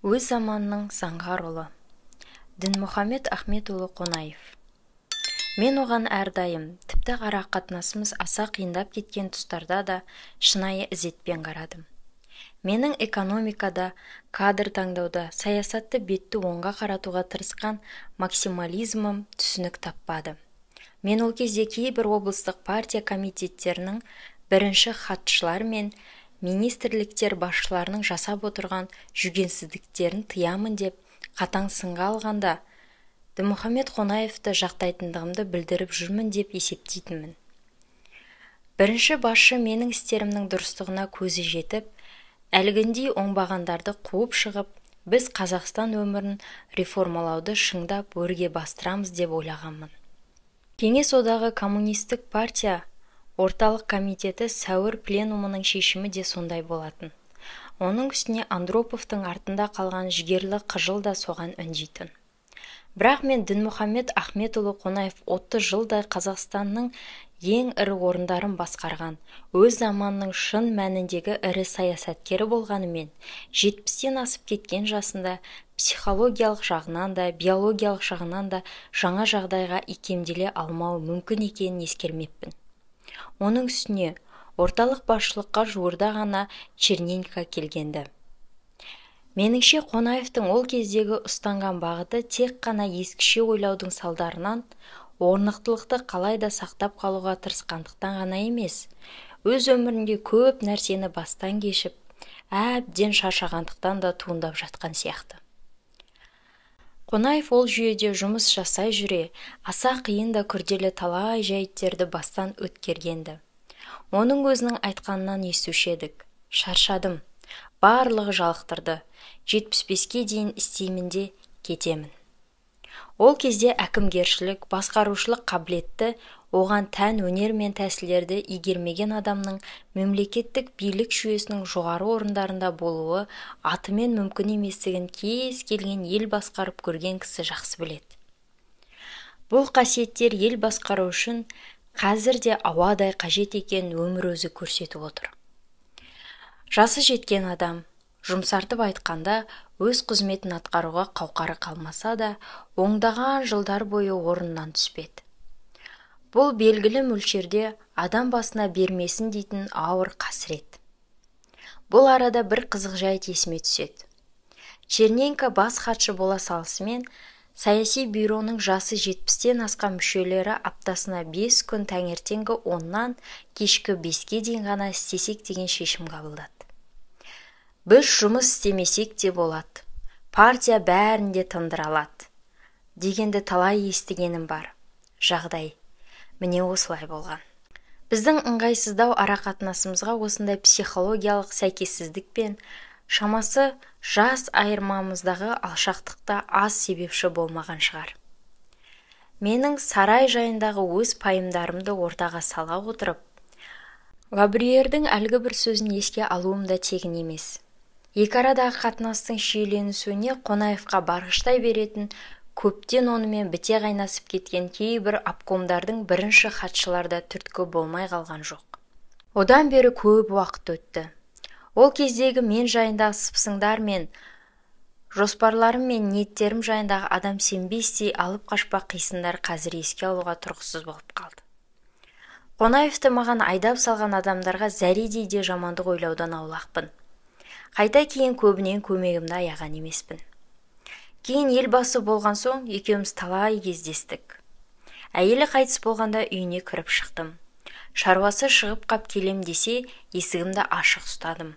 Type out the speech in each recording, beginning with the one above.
Өз заманның заңғар ұлы. Дінмұхамед Ахметұлы Қонаев. Мен оған әрдайым, тіпті қара қатынасымыз аса қиындап кеткен тұстарда да шынайы ізетпен қарадым. Менің экономикада, кадр таңдауда, саясатты бетті оңға қаратуға тырысқан максимализмім түсінік таппады. Мен ол кезде кейбір облыстық партия комитеттерінің бірінші хатшылар мен министрліктер басшыларының жасап отырған жүгенсіздіктерін тыямын деп қатаң сынға алғанда, Дінмұхамед Қонаевты жақтайтындығымды білдіріп жүрмін деп есептейтінмін. Бірінші басшы менің істерімнің дұрыстығына көзі жетіп, әлгіндей оңбағандарды қуып шығып, біз Қазақстан өмірін реформалауды шыңдап өрге бастырамыз деп ойлағанмын. Кеңес одағы коммунистік партия орталық комитеті сәуір пленумының шешімі де сондай болатын. Оның үстіне Андроповтың артында қалған жігерлі қыжыл да соған үндейтін. Бірақ мен Дінмұхамед Ахметұлы Қонаев 30 жылдай Қазақстанның ең ірі орындарын басқарған, өз заманның шын мәніндегі ірі саясаткері болғанымен, 70-тен асып кеткен жасында психологиялық жағынан да, биологиялық жағынан да жаңа жағдайға икемделе алмау мүмкін екенін ескермеппін. Оның үстіне орталық басшылыққа жуырда ғана Черненко келгенді. Меніңше Қонаевтың ол кездегі ұстанған бағыты тек қана ескіше ойлаудың салдарынан орнықтылықты қалайда сақтап қалуға тырысқандықтан ғана емес, өз өмірінде көп нәрсені бастан кешіп, әбден шаршағандықтан да туындап жатқан сияқты. Қонаев ол жүйеде жұмыс жасай жүре, аса қиын да күрделі талай жәйттерді бастан өткергенді. Оның өзінің айтқанынан естуші едік. Шаршадым, барлығы жалықтырды, 75-ке дейін істеймінде кетемін. Ол кезде әкімгершілік, басқарушылық қабілетті, оған тән өнер мен тәсілдерді игермеген адамның мемлекеттік билік жүйесінің жоғары орындарында болуы атымен мүмкін еместігін кез келген ел басқарып көрген кісі жақсы біледі. Бұл қасиеттер ел басқару үшін қазір де ауадай қажет екен өмір өзі көрсетіп отыр. Жасы жеткен адам, жұмсартып айтқанда, өз қызметін атқаруға қауқары қалмаса да, оңдаған жылдар бойы орнынан түспеді. Бұл белгілі мөлшерде адам басына бермесін дейтін ауыр қасірет. Бұл арада бір қызық жайт есіме түседі. Черненко бас хатшы бола салысымен, саяси бюроның жасы 70-тен асқан мүшелері аптасына 5 күн таңертеңгі 10-нан кешкі 5-ке дейін ғана істесек деген шешім қабылдады. Біз жұмыс істемесек те болады. Партия бәрінде тындыра алады. Дегенді талай естігенім бар. Жағдай міне осылай болған. Біздің ыңғайсыздау арақатынасымызға осындай психологиялық сәйкессіздік пен шамасы жас айырмамыздағы алшақтықта аз себепші болмаған шығар. Менің сарай жайындағы өз пайымдарымды ортаға сала отырып, Габриердің әлгі бір сөзін еске алуым да тегін емес. Екі арадағы қатынастың шиеленісуіне Қонаевқа барғыштай беретін, көптен онымен біте қайнасып кеткен кейбір обкомдардың бірінші хатшыларда түрткі болмай қалған жоқ. Одан бері көп уақыт өтті. Ол кездегі мен жайындағы сыпсыңдар мен жоспарларым мен ниеттерім жайындағы адам сенбестей алып қашпақ қисындар қазір еске алуға тұрғысыз болып қалды. Қонаевты маған айдап салған адамдарға зәредей де жамандық ойлаудан аулақпын. Қайта кейін көбінен көмегімді аяған емеспін. Кейін елбасы болған соң екеуміз талай кездестік. Әйелі қайтыс болғанда үйіне кіріп шықтым. Шаруасы шығып қап келем десе, есігімді ашық ұстадым.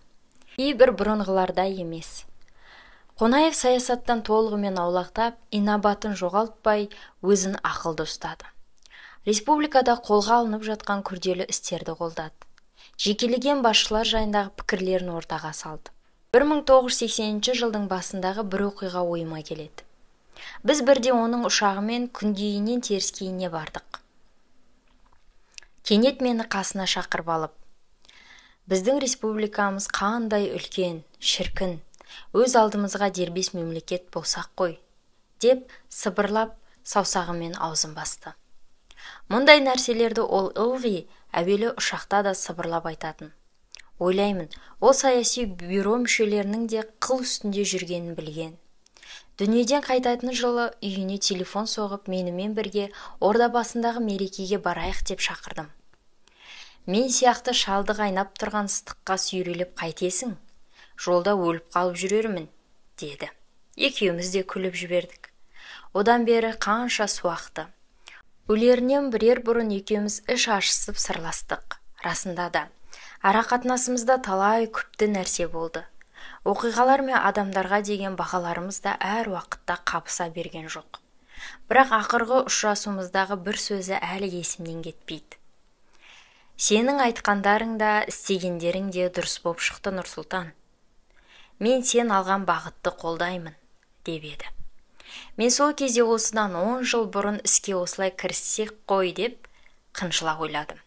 Кейбір бұрынғыларда емес. Қонаев саясаттан толығымен аулақтап, инабатын жоғалтпай, өзін ақылды ұстады. Республикада қолға алынып жатқан күрделі істерді қолдады. Жекелеген басшылар жайындағы пікірлерін ортаға салды. 1980 жылдың басындағы бір оқиға ойыма келеді. Біз бірде оның ұшағымен күнгейінен теріскейіне бардық. Кенет мені қасына шақырып алып, біздің республикамыз қандай үлкен, шіркін, өз алдымызға дербес мемлекет болсақ қой, деп сыбырлап саусағымен аузын басты. Мұндай нәрселерді ол ылғи әуелі ұшақта да сыбырлап айтатын. Ойлаймын, ол саяси бюро мүшелерінің де қыл үстінде жүргенін білген. Дүниеден қайтатын жылы үйіне телефон соғып, менімен бірге Ордабасындағы мерекеге барайық деп шақырдым. Мен сияқты шалды қайнап тұрған ыстыққа сүйрелеп қайтесің? Жолда өліп қалып жүрермін, деді. Екеуміз де күліп жібердік. Одан бері қанша суақты. Өлерінен бірер бұрын екеуміз іш ашысып сырластық. Расында да, арақатынасымызда талай күпті нәрсе болды. Оқиғалар мен адамдарға деген бағаларымыз да әр уақытта қабыса берген жоқ. Бірақ ақырғы ұшырасуымыздағы бір сөзі әлі есімнен кетпейді. Сенің айтқандарың да, істегендерің де дұрыс боп шықты, Нұрсұлтан. Мен сен алған бағытты қолдаймын, деп еді. Мен сол кезде осыдан 10 жыл бұрын іске осылай кіріссек қой деп қынжыла ойладым.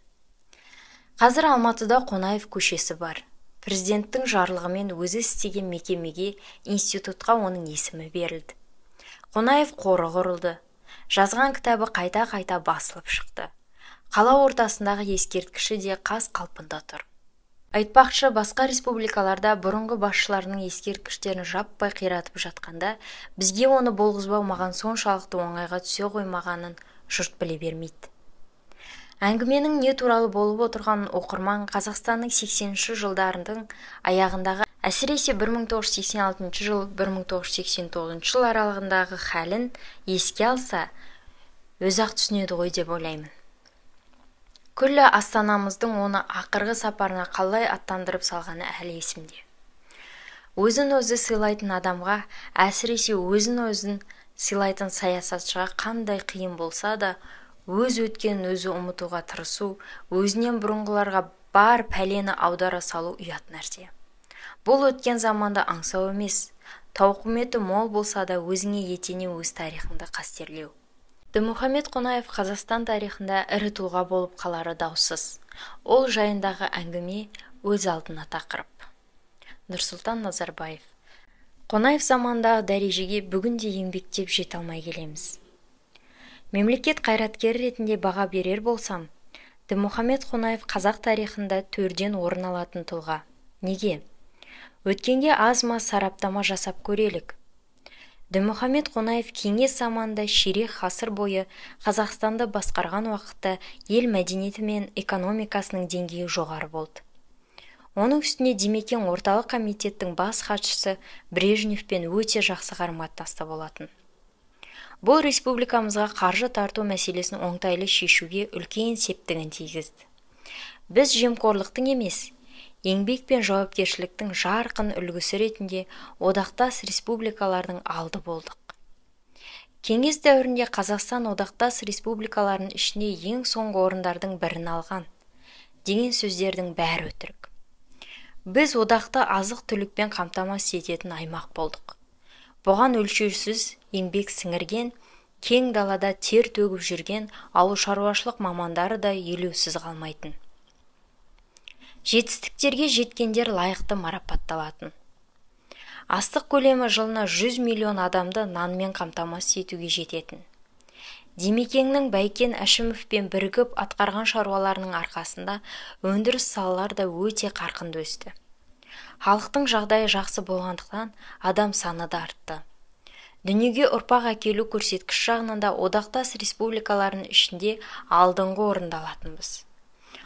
Қазір Алматыда Қонаев көшесі бар. Президенттің жарлығымен өзі істеген мекемеге, институтқа оның есімі берілді. Қонаев қоры құрылды. Жазған кітабы қайта-қайта басылып шықты. Қала ортасындағы ескерткіші де қаз қалпында тұр. Айтпақшы, басқа республикаларда бұрынғы басшыларының ескерткіштерін жаппай қиратып жатқанда, бізге оны болғызбау маған соншалықты оңайға түсе қоймағанын жұрт біле бермейді. Әңгіменің не туралы болып отырғанын оқырман Қазақстанның 80-ші жылдарының аяғындағы, әсіресе 1986 жыл, 1989 жыл аралығындағы хәлін еске алса, өз-ақ түсінеді ғой деп ойлаймын. Күллі астанамыздың оны ақырғы сапарына қалай аттандырып салғаны әлі есімде. Өзін-өзі сыйлайтын адамға, әсіресе өзін-өзін сыйлайтын саясатшыға қандай қиын болса да, өз өткенін өзі ұмытуға тырысу, өзінен бұрынғыларға бар пәлені аудара салу ұят нәрсе. Бұл өткен заманда аңсау емес, тауқыметі мол болса да өзіңе етене өз тарихыңды қастерлеу. Дінмұхамед Қонаев Қазақстан тарихында ірі тұлға болып қалары даусыз. Ол жайындағы әңгіме өз алдына тақырып. Нұрсұлтан Назарбаев. Қонаев замандағы дәрежеге бүгінде еңбектеп жете алмай келеміз. Мемлекет қайраткері ретінде баға берер болсам, Дінмұхамед Қонаев қазақ тарихында төрден орын алатын тұлға. Неге? Өткенге аз-маз сараптама жасап көрелік. Дінмұхамед Қонаев кеңес заманында ширек ғасыр бойы Қазақстанды басқарған уақытта ел мәдениеті мен экономикасының деңгейі жоғары болды. Оның үстіне Димекең орталық комитеттің бас хатшысы Брежневпен өте жақсы қарым-қатынаста болатын. Бұл республикамызға қаржы тарту мәселесін оңтайлы шешуге үлкен септігін тигізді. Біз жемқорлықтың емес, еңбек пен жауапкершіліктің жарқын үлгісі ретінде одақтас республикалардың алды болдық. Кеңес дәуірінде Қазақстан одақтас республикалардың ішіне ең соңғы орындардың бірін алған деген сөздердің бәрі өтірік. Біз одақты азық-түлікпен қамтамасыз ететін аймақ болдық. Бұған өлшеусіз еңбек сіңірген, кең далада тер төгіп жүрген ауыл шаруашылық мамандары да елеусіз қалмайтын. Жетістіктерге жеткендер лайықты марапатталатын. Астық көлемі жылына 100 миллион адамды нанмен қамтамасыз етуге жететін. Димекеңнің Байкен Әшімовпен бірігіп атқарған шаруаларының арқасында өндіріс салалары да өте қарқынды өсті. Халықтың жағдайы жақсы болғандықтан адам саны да артты. Дүниеге ұрпақ әкелу көрсеткіш жағынан да одақтас республикалардың ішінде алдыңғы орында алатынбыз.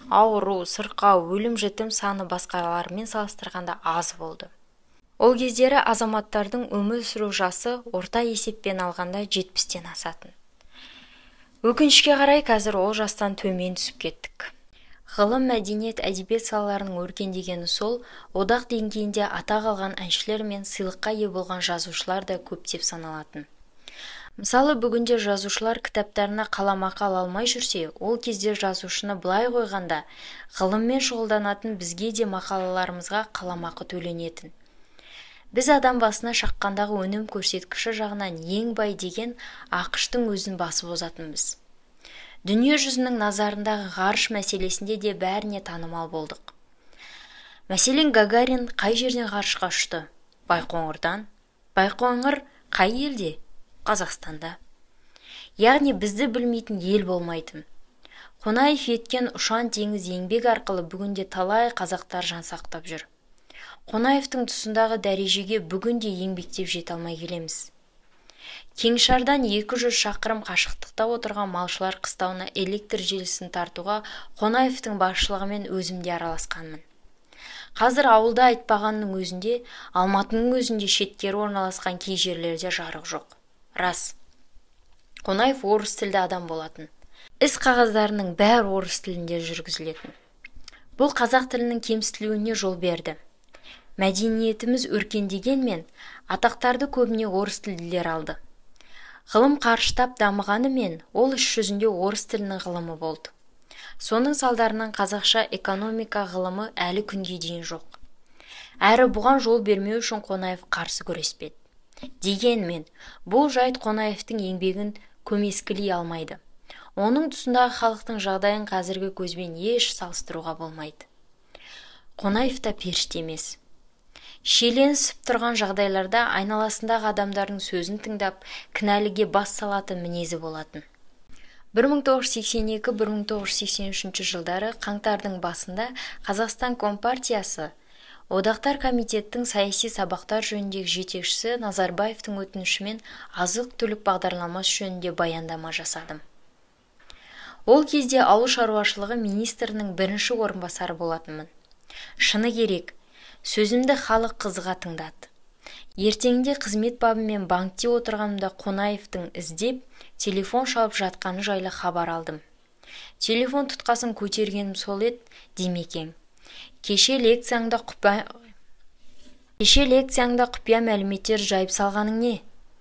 Ауру, сырқау, өлім-жітім саны басқалармен салыстырғанда аз болды. Ол кездері азаматтардың өмір сүру жасы орта есеппен алғанда 70-тен асатын. Өкінішке қарай қазір ол жастан төмен түсіп кеттік. Ғылым, мәдениет, әдебиет салаларының өркендегені сол, одақ деңгейінде атақ алған әншілер мен сыйлыққа ие болған жазушылар да көптеп саналатын. Мысалы, бүгінде жазушылар кітаптарына қаламақы ала алмай жүрсе, ол кезде жазушыны былай қойғанда, ғылыммен шұғылданатын бізге де мақалаларымызға қаламақы төленетін. Біз адам басына шаққандағы өнім көрсеткіші жағынан ең бай деген ақш-тың өзін басып озатынбыз. Дүние жүзінің назарындағы ғарыш мәселесінде де бәріне танымал болдық. Мәселен, Гагарин қай жерден ғарышқа ұшты? Байқоңырдан. Байқоңыр қай елде? Қазақстанда. Яғни бізді білмейтін ел болмайтын. Қонаев еткен ұшан теңіз еңбек арқылы бүгінде талай қазақтар жан сақтап жүр. Қонаевтың тұсындағы дәрежеге бүгінде еңбектеп жете алмай келеміз. Кеңшардан 200 шақырым қашықтықта отырған малшылар қыстауына электр желісін тартуға Қонаевтың басшылығымен өзімде араласқанмын. Қазір ауылда айтпағанның өзінде, Алматының өзінде шеткері орналасқан кей жерлерде жарық жоқ. Рас. Қонаев орыс тілді адам болатын. Іс қағаздарының бәрі орыс тілінде жүргізілетін. Бұл қазақ тілінің кемсітілуіне жол берді. Мәдениетіміз өркендегенмен, атақтарды көбіне орыс тілділер алды. Ғылым қарыштап дамығанымен, ол іс жүзінде орыс тілінің ғылымы болды. Соның салдарынан қазақша экономика ғылымы әлі күнге дейін жоқ. Әрі бұған жол бермеу үшін Қонаев қарсы күреспеді. Дегенмен, бұл жайт Қонаевтың еңбегін көмескілей алмайды. Оның тұсындағы халықтың жағдайын қазіргі көзбен еш салыстыруға болмайды. Қонаев та періште емес. Шиеленісіп тұрған жағдайларда айналасындағы адамдардың сөзін тыңдап, кінәліге бас салатын мінезі болатын. 1982-1983 жылдары қаңтардың басында Қазақстан Компартиясы Одақтар комитеттің саяси сабақтар жөніндегі жетекшісі Назарбаевтың өтінішімен азық-түлік бағдарламасы жөнінде баяндама жасадым. Ол кезде ауыл шаруашылығы министрінің бірінші орынбасары болатынмын. Шыны керек, сөзімді халық қызыға тыңдады. Ертеңінде қызмет бабымен банкте отырғанымда Қонаевтың іздеп, телефон шалып жатқаны жайлы хабар алдым. Телефон тұтқасын көтергенім сол еді, Демекең. Кеше лекцияңда құпия мәліметтер жайып салғаның не?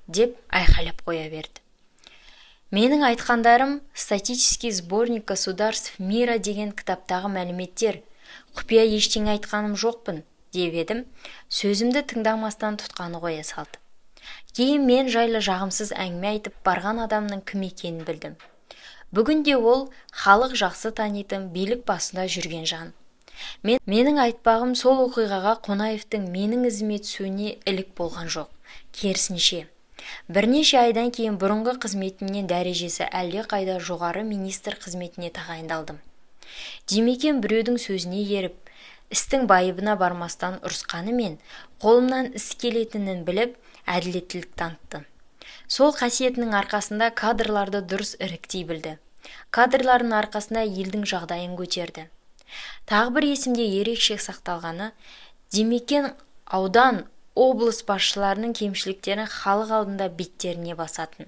Деп айқайлап қоя берді. Менің айтқандарым «Статический сборник государств мира» деген кітаптағы мәліметтер. Құпия ештеңе айтқаным жоқпын, деп едім. Сөзімді тыңдамастан тұтқаны қоя салды. Кейін мен жайлы жағымсыз әңгіме айтып барған адамның кім екенін білдім. Бүгінде ол халық жақсы танитын билік басында жүрген жан. Менің айтпағым сол оқиғаға Қонаевтың менің ізіме түсуіне ілік болған жоқ. Керісінше, бірнеше айдан кейін бұрынғы қызметімнен дәрежесі әлде қайда жоғары министр қызметіне тағайындалдым. Демекең біреудің сөзіне еріп, істің байыбына бармастан ұрысқанымен, қолымнан іс келетінін біліп, әділеттілік танытты. Сол қасиетінің арқасында кадрларды дұрыс іріктей білді. Кадрлардың арқасында елдің жағдайын көтерді. Тағы бір есімде ерекше сақталғаны, Демекең аудан, облыс басшыларының кемшіліктерін халық алдында беттеріне басатын.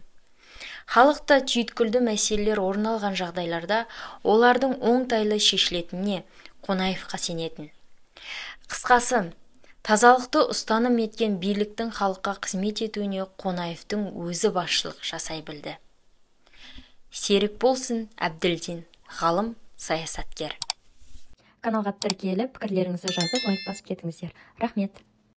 Халықта түйткілді мәселелер орын алған жағдайларда олардың оңтайлы шешілетініне Қонаевқа сенетін. Қысқасы, тазалықты ұстаным еткен биліктің халыққа қызмет етуіне Қонаевтың өзі басшылық жасай білді. Серік болсын, Әбділдин, ғалым, саясаткер. Каналға тіркеліп, пікірлеріңізді жазып, лайк басып кетіңіздер. Рахмет.